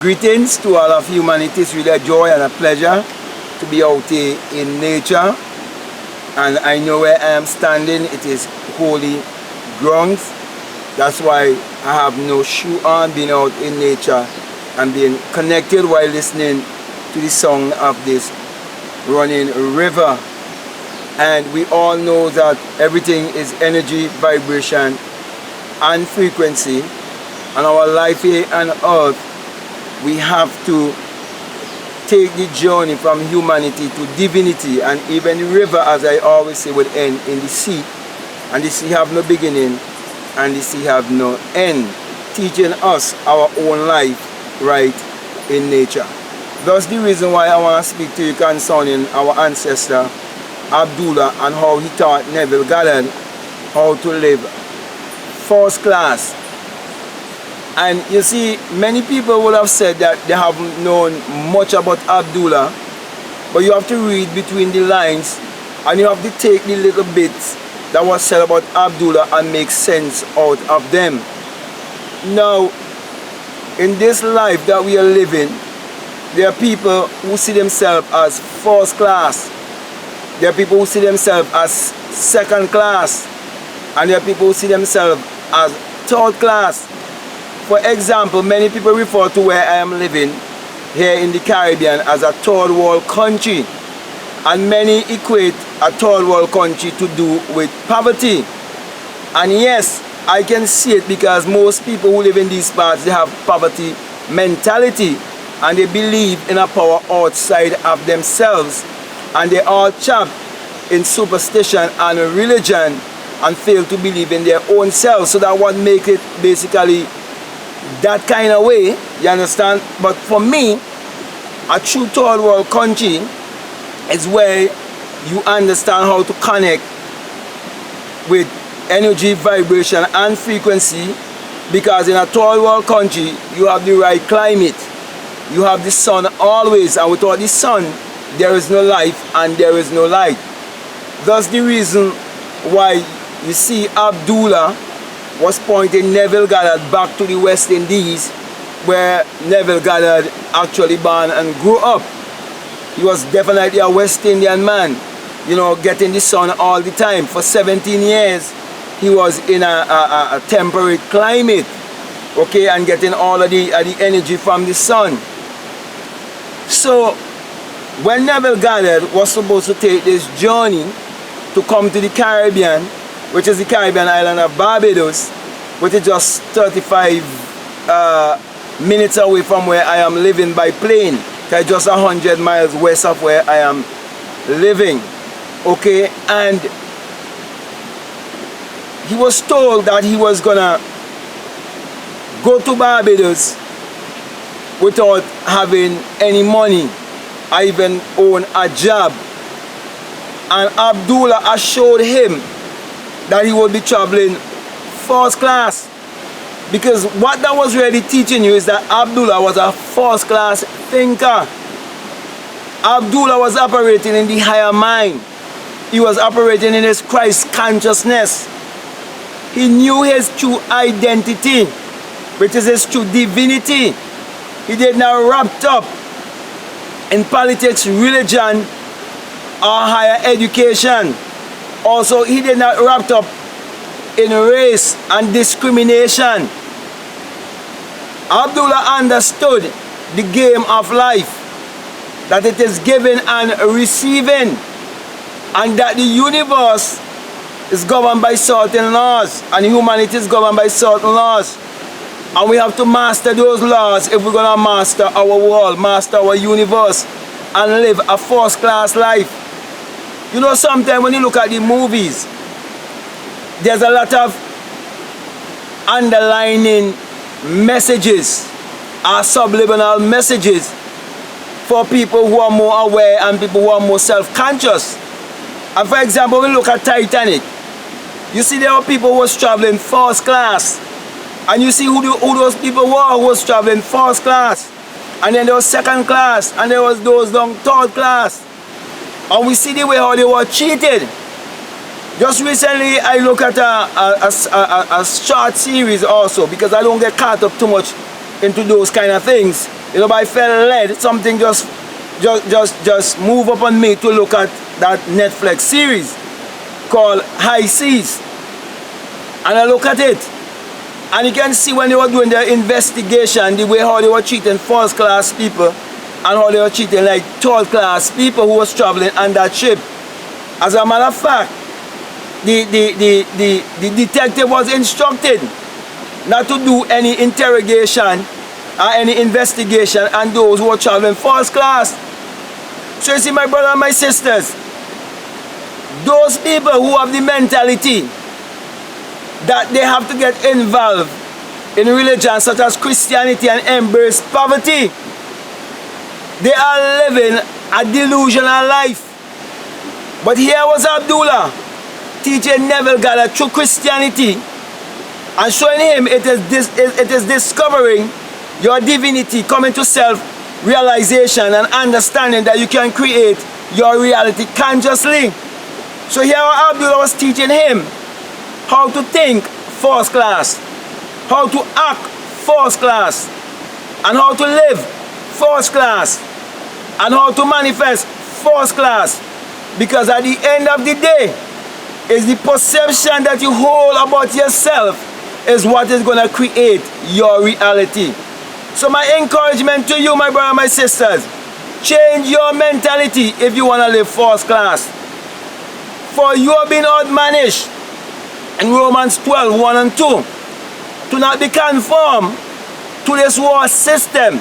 Greetings to all of humanity. It's really a joy and a pleasure to be out here in nature. And I know where I am standing, it is holy grounds. That's why I have no shoe on, being out in nature and being connected while listening to the sound of this running river. And we all know that everything is energy, vibration, and frequency. And our life here on earth, we have to take the journey from humanity to divinity. And even the river, as I always say, will end in the sea. And the sea have no beginning and the sea have no end, teaching us our own life right in nature. That's the reason why I want to speak to you concerning our ancestor Abdullah and how he taught Neville Goddard how to live first class. And you see, many people would have said that they haven't known much about Abdullah, but you have to read between the lines and you have to take the little bits that was said about Abdullah and make sense out of them. Now, in this life that we are living, there are people who see themselves as first class. There are people who see themselves as second class. And there are people who see themselves as third class. For example, many people refer to where I am living here in the Caribbean as a third world country. And many equate a third world country to do with poverty. And yes, I can see it because most people who live in these parts, they have poverty mentality and they believe in a power outside of themselves. And they all trapped in superstition and religion and fail to believe in their own selves. So that what makes it basically that kind of way, you understand? But for me, a true third world country is where you understand how to connect with energy, vibration and frequency, because in a third world country you have the right climate, you have the sun always, and without the sun there is no life and there is no light. That's the reason why you see Abdullah was pointing Neville Goddard back to the West Indies, where Neville Goddard actually born and grew up. He was definitely a West Indian man, you know, getting the sun all the time. For 17 years, he was in a temperate climate, okay, and getting all of the energy from the sun. So, when Neville Goddard was supposed to take this journey to come to the Caribbean, which is the Caribbean island of Barbados, which is just 35 minutes away from where I am living by plane. It's just 100 miles west of where I am living. Okay, and he was told that he was gonna go to Barbados without having any money, or even own a job. And Abdullah assured him that he would be traveling first class, because what that was really teaching you is that Abdullah was a first class thinker. Abdullah was operating in the higher mind. He was operating in his Christ consciousness. He knew his true identity, which is his true divinity. He did not wrapped up in politics, religion, or higher education. Also, he did not wrapped up in race and discrimination. Abdullah understood the game of life, that it is giving and receiving, and that the universe is governed by certain laws and humanity is governed by certain laws. And we have to master those laws if we're going to master our world, master our universe, and live a first class life. You know, sometimes when you look at the movies, there's a lot of underlining messages or subliminal messages for people who are more aware and people who are more self-conscious. And for example, when you look at Titanic, you see there were people who was traveling first class. And you see who those people were who was traveling first class. And then there was second class, and there was those down third class. And we see the way how they were treated. Just recently, I look at a short series also, because I don't get caught up too much into those kind of things. You know, I felt led, something just move upon me to look at that Netflix series called High Seas. And I look at it, and you can see when they were doing their investigation, the way how they were treating first class people and how they were treating like third class people who was traveling on that ship. As a matter of fact, the detective was instructed not to do any interrogation or any investigation on those who were traveling first class. So you see, my brother and my sisters, those people who have the mentality that they have to get involved in religion such as Christianity and embrace poverty, they are living a delusional life. But here was Abdullah teaching Neville Goddard through Christianity and showing him it is discovering your divinity, coming to self-realization and understanding that you can create your reality consciously. So here Abdullah was teaching him how to think first class, how to act first class, and how to live first class, and how to manifest first class. Because at the end of the day, is the perception that you hold about yourself is what is going to create your reality. So my encouragement to you, my brother and my sisters, change your mentality if you want to live first class. For you have been admonished in Romans 12, 1 and 2, to not be conformed to this world system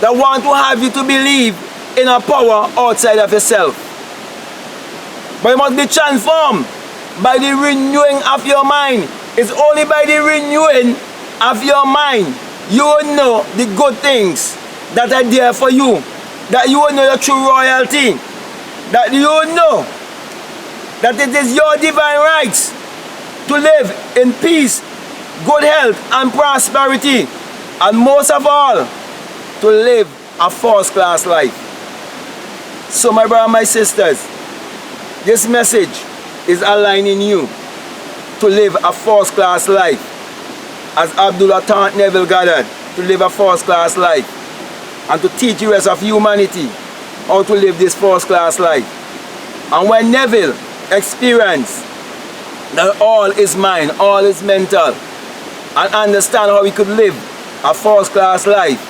that want to have you to believe in a power outside of yourself. But you must be transformed by the renewing of your mind. It's only by the renewing of your mind you will know the good things that are there for you, that you will know your true royalty, that you will know that it is your divine rights to live in peace, good health and prosperity, and most of all, to live a first class life. So my brother and my sisters, this message is aligning you to live a first class life, as Abdullah taught Neville Goddard to live a first class life, and to teach the rest of humanity how to live this first class life. And when Neville experienced that all is mind, all is mental, and understand how he could live a first class life,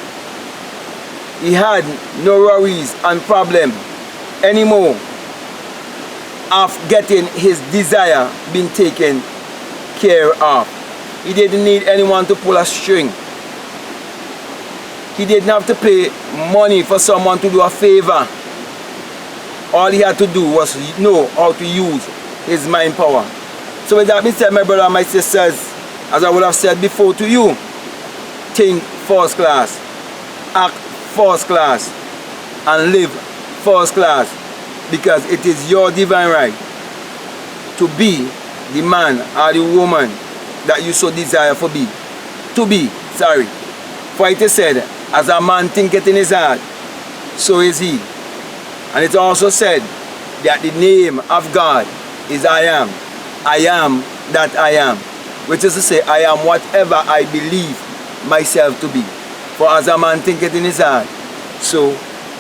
he had no worries and problem anymore of getting his desire being taken care of. He didn't need anyone to pull a string. He didn't have to pay money for someone to do a favor. All he had to do was know how to use his mind power. So with that being said, my brother and my sisters, as I would have said before to you, think first class, act first class, and live first class, because it is your divine right to be the man or the woman that you so desire to be. For it is said, as a man thinketh in his heart, so is he. And it also said that the name of God is I am that I am, which is to say, I am whatever I believe myself to be. For as a man thinketh in his heart, so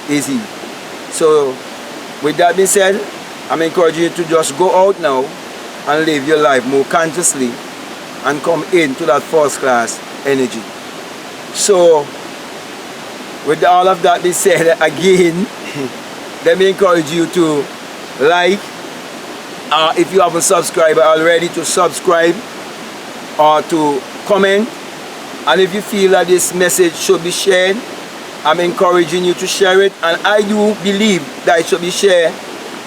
is he. So with that being said, I'm encouraging you to just go out now and live your life more consciously and come into that first class energy. So with all of that being said, again, let me encourage you to like, if you haven't subscribed already, to subscribe or to comment. And if you feel that this message should be shared, I'm encouraging you to share it. And I do believe that it should be shared,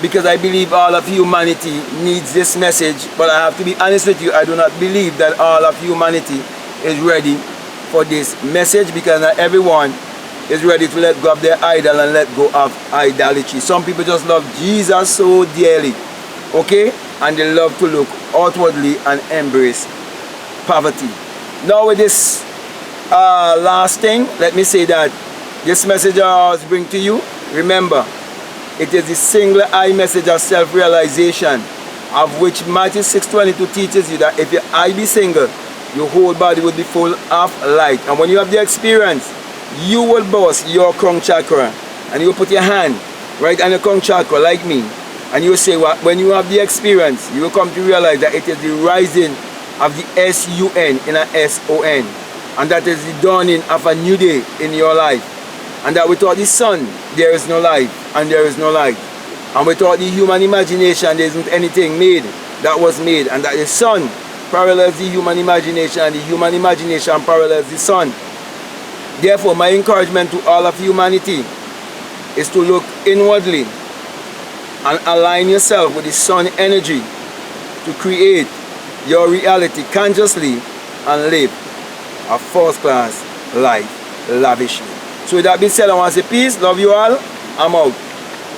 because I believe all of humanity needs this message. But I have to be honest with you, I do not believe that all of humanity is ready for this message, because not everyone is ready to let go of their idol and let go of idolatry. Some people just love Jesus so dearly, okay? And they love to look outwardly and embrace poverty. Now with this last thing, let me say that this message I always bring to you, remember, it is the singular eye message of self-realization, of which Matthew 6:22 teaches you that if your eye be single, your whole body will be full of light. And when you have the experience you will boss your crown chakra, and you put your hand right on your crown chakra like me, and you say, well, when you have the experience, you will come to realize that it is the rising of the S-U-N in a S-O-N, and that is the dawning of a new day in your life, and that without the sun there is no life and there is no light, and without the human imagination there isn't anything made that was made, and that the sun parallels the human imagination and the human imagination parallels the sun. Therefore, my encouragement to all of humanity is to look inwardly and align yourself with the sun energy to create your reality consciously and live a first-class life lavishly. So with that being said, I want to say peace, love you all, I'm out.